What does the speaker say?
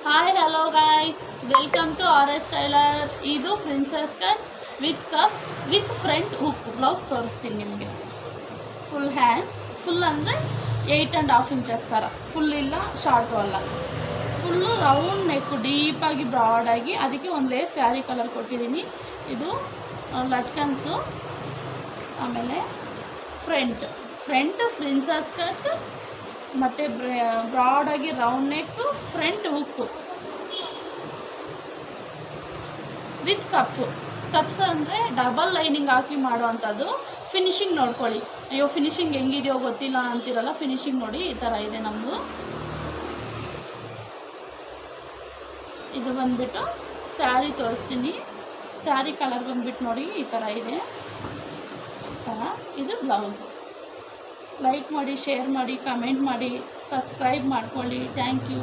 Hi hello guys, welcome to R S tailor. ಇದು princess cut with cups with front hook blouse ತೋರಿಸ್ತೀನಿ ನಿಮಗೆ. Full hands, full ಅಂದರೆ 8.5 inches ಥರ, full ಇಲ್ಲ short ಅಲ್ಲ, full round ನೆಕ್ಕು, ಡೀಪಾಗಿ ಬ್ರಾಡಾಗಿ. ಅದಕ್ಕೆ ಒಂದು ಲೇಸ್ ಸ್ಯಾರಿ ಕಲರ್ ಕೊಟ್ಟಿದ್ದೀನಿ. ಇದು ಲಟ್ಕನ್ಸು, ಆಮೇಲೆ ಫ್ರಂಟ್ ಪ್ರಿನ್ಸೆಸ್ ಕಟ್ ಮತ್ತು ಬ್ರಾಡಾಗಿ round neck, front hook with cups ಅಂದರೆ ಡಬಲ್ ಲೈನಿಂಗ್ ಹಾಕಿ ಮಾಡುವಂಥದ್ದು. ಫಿನಿಶಿಂಗ್ ನೋಡ್ಕೊಳ್ಳಿ. ಅಯ್ಯೋ ಫಿನಿಶಿಂಗ್ ಹೆಂಗಿದೆಯೋ ಗೊತ್ತಿಲ್ಲ ಅಂತಿರಲ್ಲ, ಫಿನಿಶಿಂಗ್ ನೋಡಿ ಈ ಥರ ಇದೆ ನಮ್ಮದು. ಇದು ಬಂದುಬಿಟ್ಟು ಸ್ಯಾರಿ ತೋರಿಸ್ತೀನಿ. ಸ್ಯಾರಿ ಕಲರ್ ಬಂದುಬಿಟ್ಟು ನೋಡಿ ಈ ಥರ ಇದೆ. ಈ ಥರ ಇದು ಬ್ಲೌಸು. ಲೈಕ್ ಮಾಡಿ, ಶೇರ್ ಮಾಡಿ, ಕಮೆಂಟ್ ಮಾಡಿ, ಸಬ್ಸ್ಕ್ರೈಬ್ ಮಾಡ್ಕೊಳ್ಳಿ. Thank you.